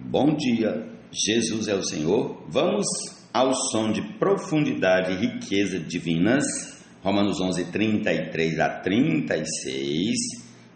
Bom dia, Jesus é o Senhor. Vamos ao som de profundidade e riqueza divinas, Romanos 11, 33 a 36.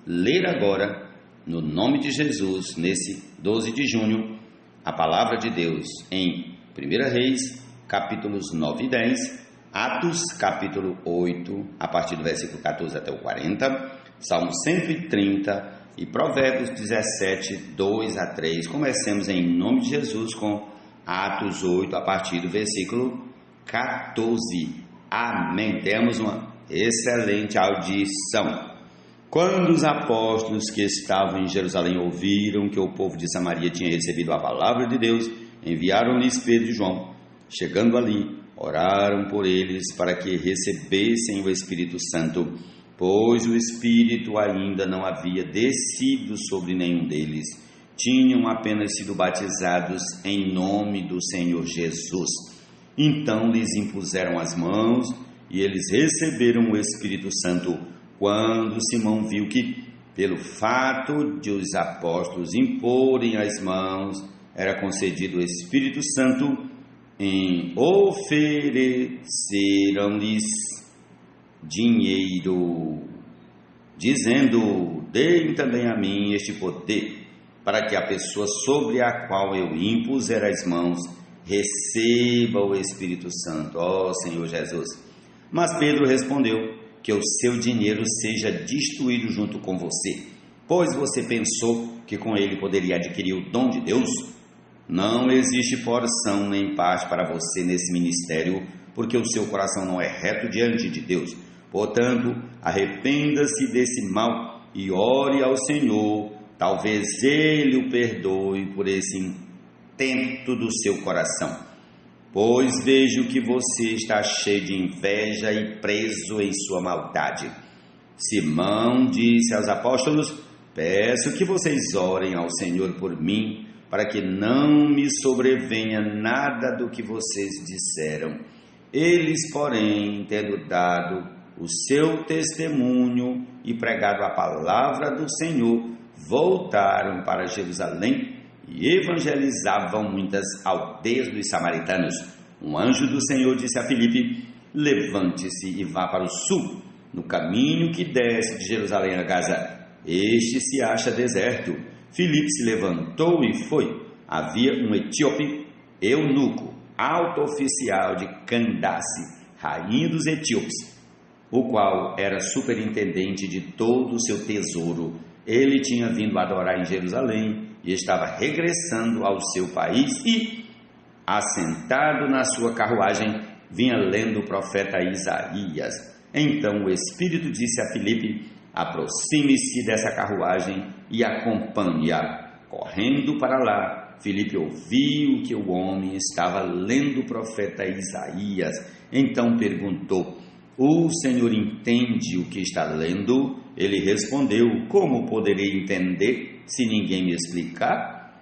Ler agora, no nome de Jesus, nesse 12 de junho, a palavra de Deus em 1 Reis, capítulos 9 e 10, Atos, capítulo 8, a partir do versículo 14 até o 40, Salmo 130 e Provérbios 17, 2 a 3. Comecemos em nome de Jesus com Atos 8, a partir do versículo 14. Amém. Temos uma excelente audição. Quando os apóstolos que estavam em Jerusalém ouviram que o povo de Samaria tinha recebido a palavra de Deus, enviaram-lhes Pedro e João. Chegando ali, oraram por eles para que recebessem o Espírito Santo, pois o Espírito ainda não havia descido sobre nenhum deles. Tinham apenas sido batizados em nome do Senhor Jesus. Então lhes impuseram as mãos e eles receberam o Espírito Santo. Quando Simão viu que, pelo fato de os apóstolos imporem as mãos, era concedido o Espírito Santo, ofereceram-lhes dinheiro, dizendo: deem também a mim este poder, para que a pessoa sobre a qual eu impuser as mãos receba o Espírito Santo. Ó Senhor Jesus. Mas Pedro respondeu: que o seu dinheiro seja destruído junto com você, pois você pensou que com ele poderia adquirir o dom de Deus? Não existe porção nem parte para você nesse ministério, porque o seu coração não é reto diante de Deus. Portanto, arrependa-se desse mal e ore ao Senhor, talvez Ele o perdoe por esse intento do seu coração. Pois vejo que você está cheio de inveja e preso em sua maldade. Simão disse aos apóstolos: peço que vocês orem ao Senhor por mim, para que não me sobrevenha nada do que vocês disseram. Eles, porém, tendo dado o seu testemunho e pregado a palavra do Senhor, voltaram para Jerusalém e evangelizavam muitas aldeias dos samaritanos. Um anjo do Senhor disse a Filipe: levante-se e vá para o sul, no caminho que desce de Jerusalém a Gaza. Este se acha deserto. Filipe se levantou e foi. Havia um etíope, eunuco, alto oficial de Candace, rainha dos etíopes, o qual era superintendente de todo o seu tesouro. Ele tinha vindo adorar em Jerusalém e estava regressando ao seu país e, assentado na sua carruagem, vinha lendo o profeta Isaías. Então o Espírito disse a Filipe: aproxime-se dessa carruagem e acompanhe-a. Correndo para lá, Filipe ouviu que o homem estava lendo o profeta Isaías. Então perguntou: o Senhor entende o que está lendo? Ele respondeu: como poderei entender se ninguém me explicar?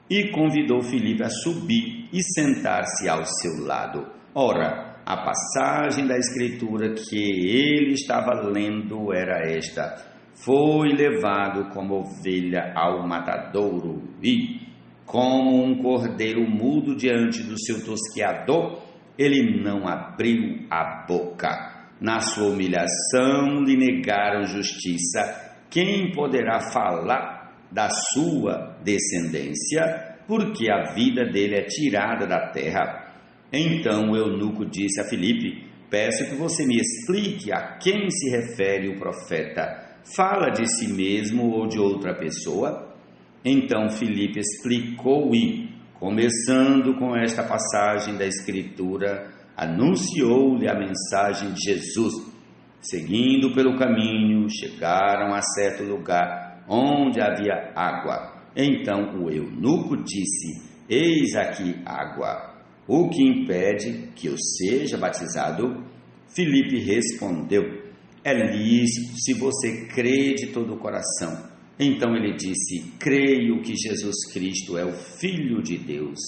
E convidou Filipe a subir e sentar-se ao seu lado. Ora, a passagem da Escritura que ele estava lendo era esta: foi levado como ovelha ao matadouro e, como um cordeiro mudo diante do seu tosqueador, ele não abriu a boca. Na sua humilhação lhe negaram justiça. Quem poderá falar da sua descendência? Porque a vida dele é tirada da terra. Então o eunuco disse a Filipe: peço que você me explique a quem se refere o profeta. Fala de si mesmo ou de outra pessoa? Então Filipe explicou e, começando com esta passagem da Escritura, anunciou-lhe a mensagem de Jesus. Seguindo pelo caminho, chegaram a certo lugar onde havia água. Então o eunuco disse: eis aqui água. O que impede que eu seja batizado? Filipe respondeu: é lícito se você crê de todo o coração. Então ele disse: creio que Jesus Cristo é o Filho de Deus.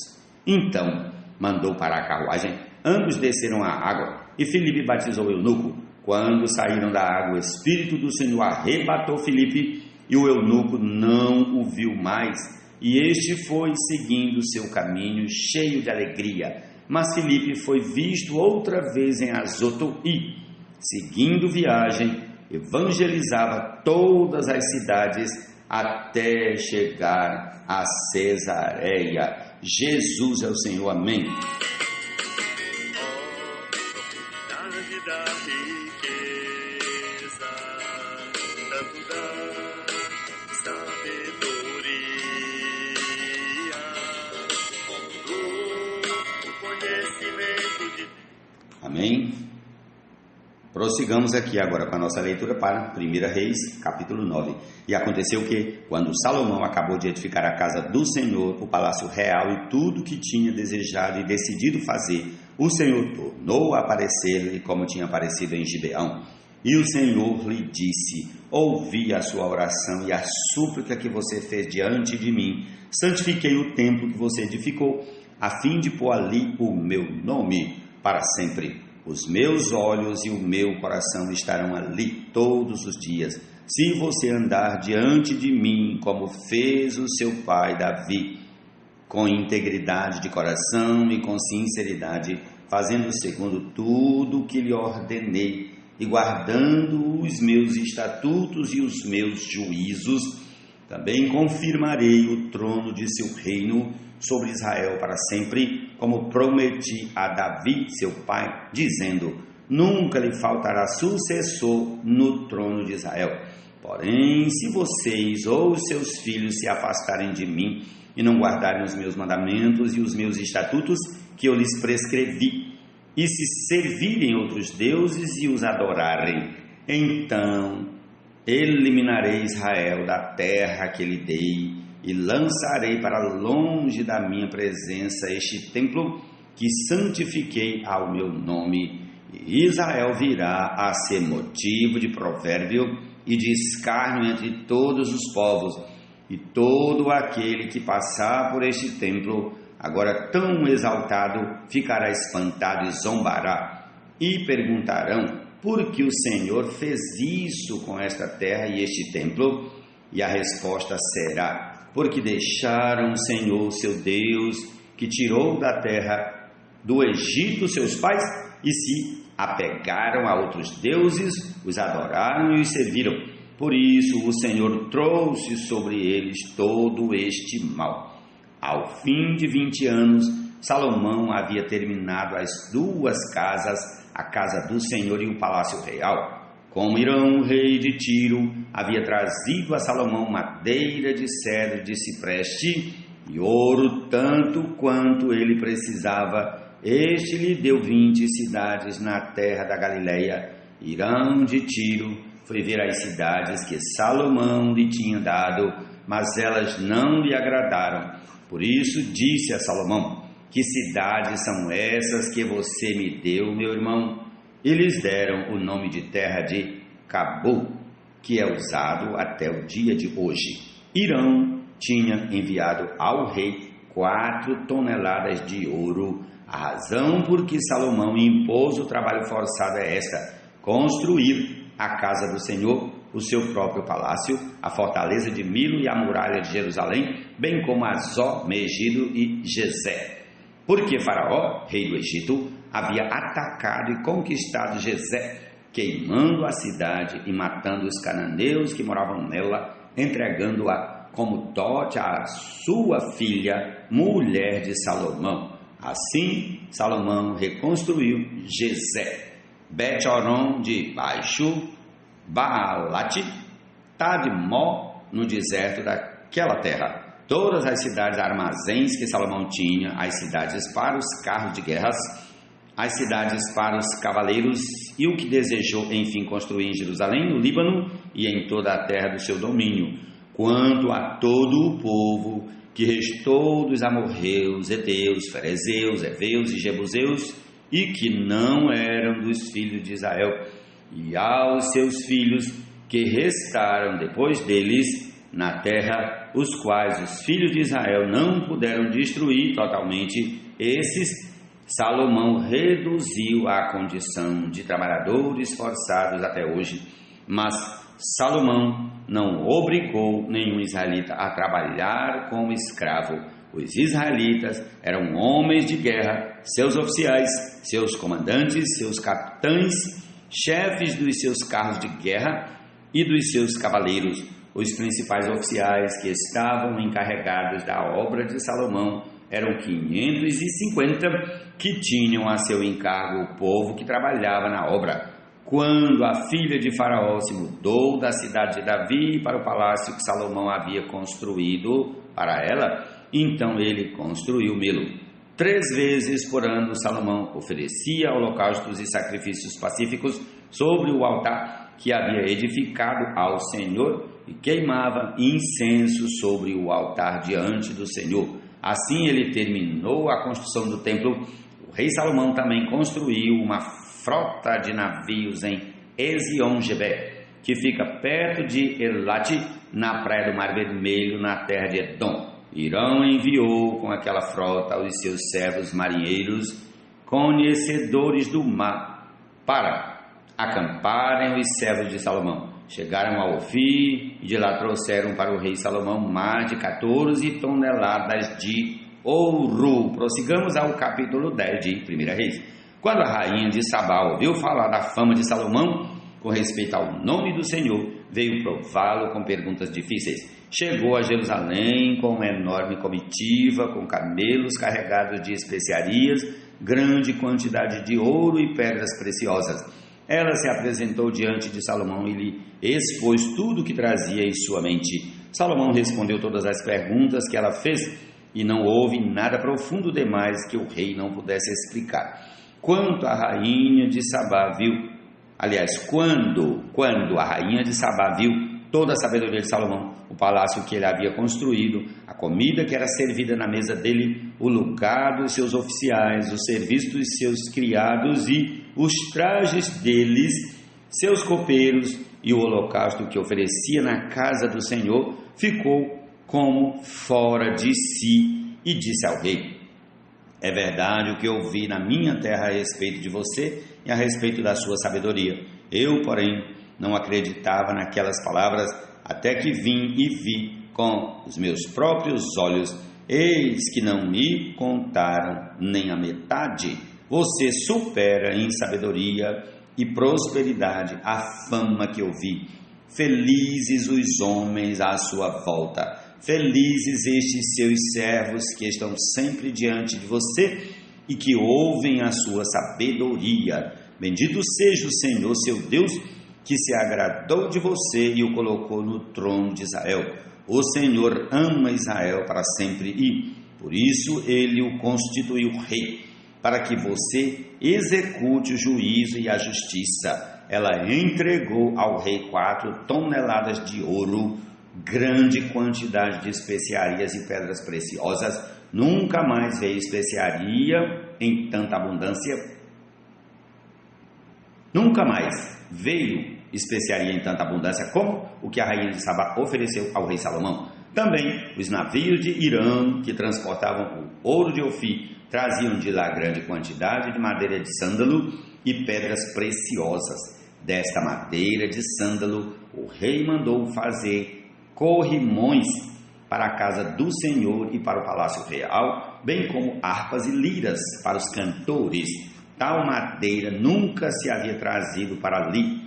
Então mandou parar a carruagem, ambos desceram à água e Filipe batizou o eunuco. Quando saíram da água, o Espírito do Senhor arrebatou Filipe e o eunuco não o viu mais. e este foi seguindo seu caminho, cheio de alegria. Mas Filipe foi visto outra vez em Azoto e, seguindo viagem, evangelizava todas as cidades até chegar a Cesareia. Jesus é o Senhor, amém. Amém? Prossigamos aqui agora com a nossa leitura para 1 Reis, capítulo 9. E aconteceu que, quando Salomão acabou de edificar a casa do Senhor, o palácio real e tudo que tinha desejado e decidido fazer, o Senhor tornou a aparecer-lhe como tinha aparecido em Gibeão. E o Senhor lhe disse: ouvi a sua oração e a súplica que você fez diante de mim. Santifiquei o templo que você edificou, a fim de pôr ali o meu nome para sempre. Os meus olhos e o meu coração estarão ali todos os dias, se você andar diante de mim, como fez o seu pai Davi, com integridade de coração e com sinceridade, fazendo segundo tudo o que lhe ordenei, e guardando os meus estatutos e os meus juízos. Também confirmarei o trono de seu reino sobre Israel para sempre, como prometi a Davi, seu pai, dizendo: nunca lhe faltará sucessor no trono de Israel. Porém, se vocês ou os seus filhos se afastarem de mim e não guardarem os meus mandamentos e os meus estatutos que eu lhes prescrevi, e se servirem outros deuses e os adorarem, então eliminarei Israel da terra que lhe dei e lançarei para longe da minha presença este templo que santifiquei ao meu nome. E Israel virá a ser motivo de provérbio e de escárnio entre todos os povos, e todo aquele que passar por este templo, agora tão exaltado, ficará espantado e zombará, e perguntarão: por que o Senhor fez isso com esta terra e este templo? E a resposta será: porque deixaram o Senhor seu Deus, que tirou da terra do Egito seus pais, e se apegaram a outros deuses, os adoraram e os serviram. Por isso o Senhor trouxe sobre eles todo este mal. Ao fim de 20 anos, Salomão havia terminado as duas casas, a casa do Senhor e o palácio real. Como Hirão, rei de Tiro, havia trazido a Salomão madeira de cedro de cipreste e ouro tanto quanto ele precisava, este lhe deu 20 cidades na terra da Galileia. Hirão de Tiro foi ver as cidades que Salomão lhe tinha dado, mas elas não lhe agradaram. Por isso disse a Salomão: que cidades são essas que você me deu, meu irmão? E lhes deram o nome de terra de Cabul, que é usado até o dia de hoje. Hirão tinha enviado ao rei 4 toneladas de ouro. A razão por que Salomão impôs o trabalho forçado é esta: construir a casa do Senhor, o seu próprio palácio, a fortaleza de Milo e a muralha de Jerusalém, bem como Azó, Megido e Gezé. Porque Faraó, rei do Egito, havia atacado e conquistado Gezé, queimando a cidade e matando os cananeus que moravam nela, entregando-a como dote à sua filha, mulher de Salomão. Assim, Salomão reconstruiu Gezé, Bet-Horon de baixo, Baalate, Tadmó, no deserto daquela terra. Todas as cidades armazéns que Salomão tinha, as cidades para os carros de guerras, as cidades para os cavaleiros, e o que desejou, enfim, construir em Jerusalém, no Líbano e em toda a terra do seu domínio. Quanto a todo o povo que restou dos amorreus, heteus, ferezeus, heveus e jebuseus, e que não eram dos filhos de Israel, e aos seus filhos que restaram depois deles na terra, os quais os filhos de Israel não puderam destruir totalmente, esses Salomão reduziu à condição de trabalhadores forçados até hoje. Mas Salomão não obrigou nenhum israelita a trabalhar como escravo. Os israelitas eram homens de guerra, seus oficiais, seus comandantes, seus capitães, chefes dos seus carros de guerra e dos seus cavaleiros. Os principais oficiais que estavam encarregados da obra de Salomão eram 550 que tinham a seu encargo o povo que trabalhava na obra. Quando a filha de Faraó se mudou da cidade de Davi para o palácio que Salomão havia construído para ela, então ele construiu Milo. 3 vezes por ano Salomão oferecia holocaustos e sacrifícios pacíficos sobre o altar que havia edificado ao Senhor e queimava incenso sobre o altar diante do Senhor. Assim ele terminou a construção do templo. O rei Salomão também construiu uma frota de navios em Ezion-Geber, que fica perto de Elate, na praia do Mar Vermelho, na terra de Edom. Irão enviou com aquela frota os seus servos marinheiros, conhecedores do mar, para acamparem os servos de Salomão. Chegaram a Ofir e de lá trouxeram para o rei Salomão mais de 14 toneladas de ouro. Prossigamos ao capítulo 10 de 1 Reis. Quando a rainha de Sabá ouviu falar da fama de Salomão com respeito ao nome do Senhor, veio prová-lo com perguntas difíceis. Chegou a Jerusalém com uma enorme comitiva, com camelos carregados de especiarias, grande quantidade de ouro e pedras preciosas. Ela se apresentou diante de Salomão e lhe expôs tudo o que trazia em sua mente. Salomão respondeu todas as perguntas que ela fez e não houve nada profundo demais que o rei não pudesse explicar. Quando a rainha de Sabá viu a rainha de Sabá viu toda a sabedoria de Salomão, o palácio que ele havia construído, a comida que era servida na mesa dele, o lugar dos seus oficiais, o serviço dos seus criados e os trajes deles, seus copeiros e o holocausto que oferecia na casa do Senhor, ficou como fora de si e disse ao rei: é verdade o que eu vi na minha terra a respeito de você e a respeito da sua sabedoria. Eu, porém, não acreditava naquelas palavras até que vim e vi com os meus próprios olhos. Eis que não me contaram nem a metade. Você supera em sabedoria e prosperidade a fama que eu vi. Felizes os homens à sua volta. Felizes estes seus servos que estão sempre diante de você e que ouvem a sua sabedoria. Bendito seja o Senhor, seu Deus, que se agradou de você e o colocou no trono de Israel. O Senhor ama Israel para sempre e, por isso, ele o constituiu rei, para que você execute o juízo e a justiça. Ela entregou ao rei 4 toneladas de ouro, grande quantidade de especiarias e pedras preciosas. Nunca mais veio especiaria em tanta abundância. Nunca mais veio especiaria em tanta abundância como o que a rainha de Sabá ofereceu ao rei Salomão. Também os navios de Irã que transportavam o ouro de Ofir traziam de lá grande quantidade de madeira de sândalo e pedras preciosas. Desta madeira de sândalo o rei mandou fazer corrimões para a casa do Senhor e para o palácio real, bem como harpas e liras para os cantores. Tal madeira nunca se havia trazido para ali,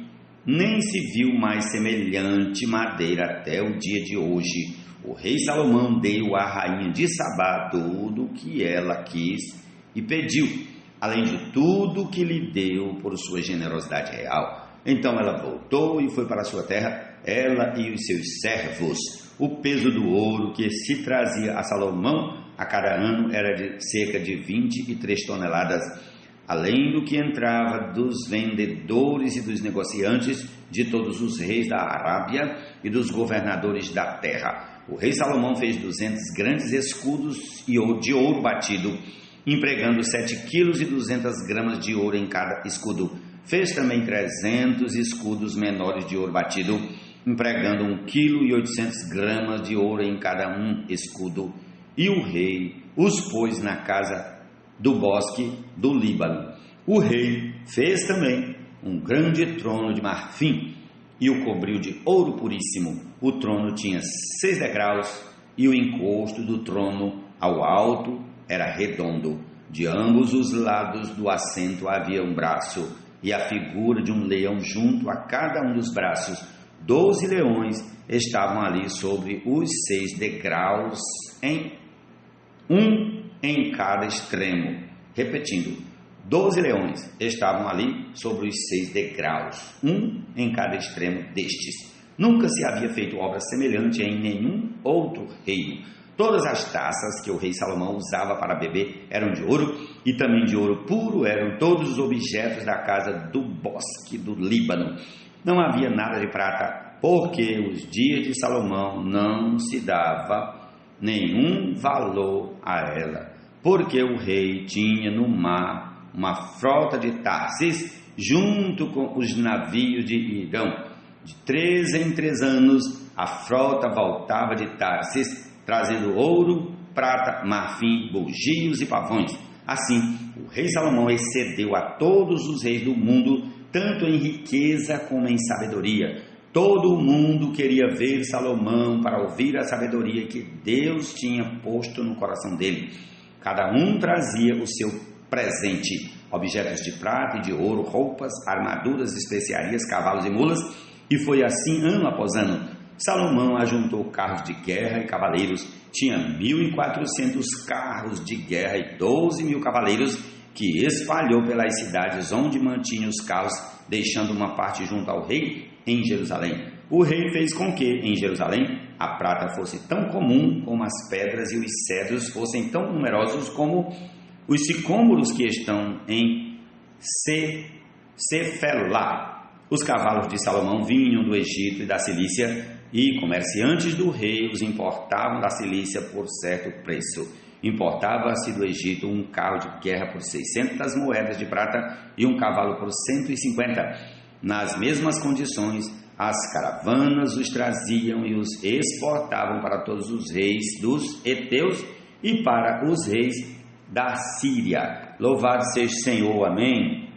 nem se viu mais semelhante madeira até o dia de hoje. O rei Salomão deu à rainha de Sabá tudo o que ela quis e pediu, além de tudo que lhe deu por sua generosidade real. Então ela voltou e foi para a sua terra, ela e os seus servos. O peso do ouro que se trazia a Salomão a cada ano era de cerca de 23 toneladas, além do que entrava dos vendedores e dos negociantes de todos os reis da Arábia e dos governadores da terra. O rei Salomão fez 200 grandes escudos de ouro batido, empregando 7 quilos e 200 gramas de ouro em cada escudo. Fez também 300 escudos menores de ouro batido, empregando 1 quilo e 800 gramas de ouro em cada um escudo. E o rei os pôs na casa do bosque do Líbano. O rei fez também um grande trono de marfim e o cobriu de ouro puríssimo. O trono tinha 6 degraus e o encosto do trono ao alto era redondo. De ambos os lados do assento havia um braço e a figura de um leão junto a cada um dos braços. 12 leões estavam ali sobre os 6 degraus, um em cada extremo. Repetindo, 12 leões estavam ali sobre os 6 degraus, um em cada extremo destes. Nunca se havia feito obra semelhante em nenhum outro reino. Todas as taças que o rei Salomão usava para beber eram de ouro, e também de ouro puro eram todos os objetos da casa do bosque do Líbano. Não havia nada de prata, porque os dias de Salomão não se dava nenhum valor a ela, porque o rei tinha no mar uma frota de Tarsis, junto com os navios de Irão. De 3 em 3 anos, a frota voltava de Tarsis, trazendo ouro, prata, marfim, bugios e pavões. Assim, o rei Salomão excedeu a todos os reis do mundo, tanto em riqueza como em sabedoria. Todo mundo queria ver Salomão para ouvir a sabedoria que Deus tinha posto no coração dele. Cada um trazia o seu presente, objetos de prata e de ouro, roupas, armaduras, especiarias, cavalos e mulas, e foi assim ano após ano. Salomão ajuntou carros de guerra e cavaleiros, tinha 1.400 carros de guerra e 12.000 cavaleiros, que espalhou pelas cidades onde mantinha os carros, deixando uma parte junto ao rei em Jerusalém. O rei fez com que, em Jerusalém, a prata fosse tão comum como as pedras e os cedros fossem tão numerosos como os sicômoros que estão em Cefelá. Os cavalos de Salomão vinham do Egito e da Cilícia, e comerciantes do rei os importavam da Cilícia por certo preço. Importava-se do Egito um carro de guerra por 600 moedas de prata e um cavalo por 150. Nas mesmas condições, as caravanas os traziam e os exportavam para todos os reis dos heteus e para os reis da Síria. Louvado seja o Senhor, amém.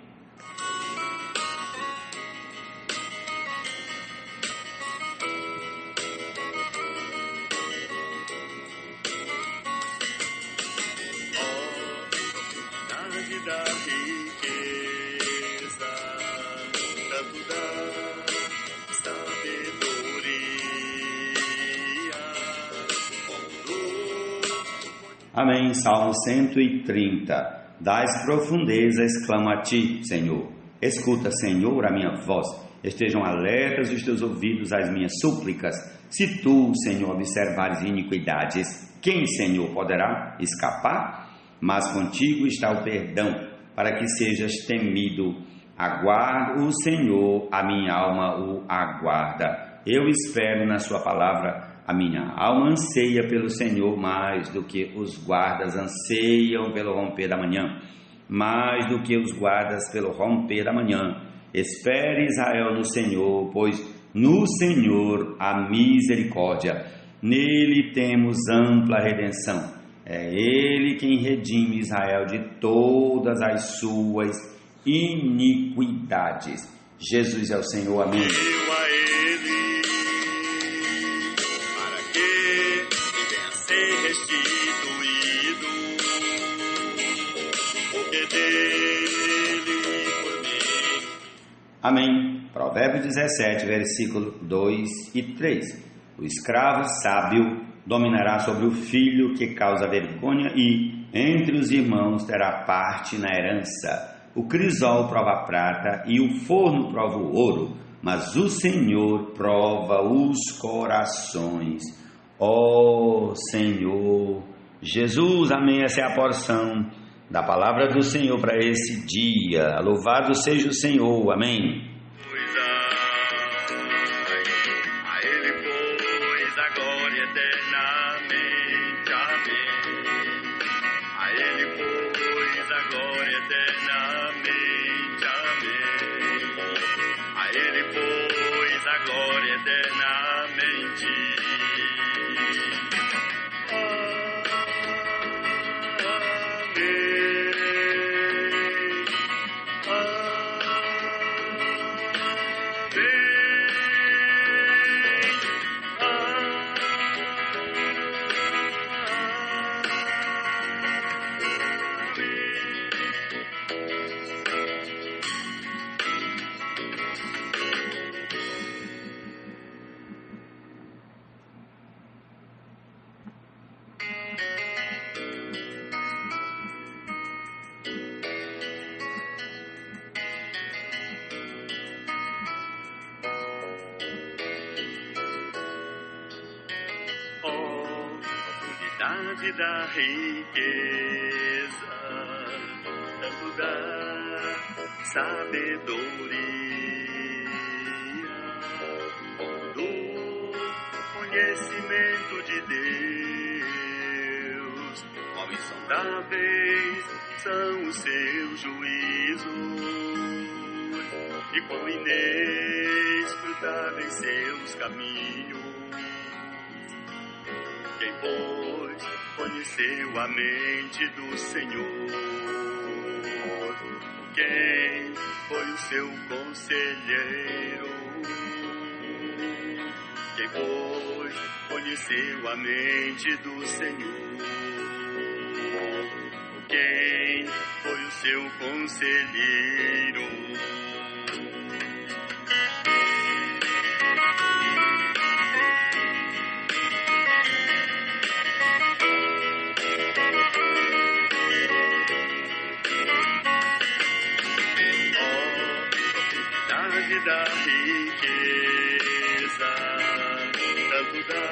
Amém. Salmo 130. Das profundezas clamo a ti, Senhor. Escuta, Senhor, a minha voz. Estejam alertas os teus ouvidos às minhas súplicas. Se tu, Senhor, observares iniquidades, quem, Senhor, poderá escapar? Mas contigo está o perdão, para que sejas temido. Aguardo o Senhor, a minha alma o aguarda. Eu espero na sua palavra. A minha alma anseia pelo Senhor mais do que os guardas anseiam pelo romper da manhã. Mais do que os guardas pelo romper da manhã. Espere Israel no Senhor, pois no Senhor há misericórdia. Nele temos ampla redenção. É Ele quem redime Israel de todas as suas iniquidades. Jesus é o Senhor, amém. Amém. Provérbio 17, versículo 2 e 3. O escravo sábio dominará sobre o filho que causa vergonha e, entre os irmãos, terá parte na herança. O crisol prova a prata e o forno prova o ouro, mas o Senhor prova os corações. Ó Senhor, Jesus, amém, essa é a porção da palavra do Senhor para esse dia. Louvado seja o Senhor, amém. novidade da riqueza, tanto da sabedoria, do conhecimento de Deus. Qual são? Talvez são os seus juízos e quão inescrutáveis seus caminhos. Quem, pois, conheceu a mente do Senhor? Quem foi o seu conselheiro? Quem, pois, conheceu a mente do Senhor? Quem foi o seu conselheiro? Da riqueza, tanto da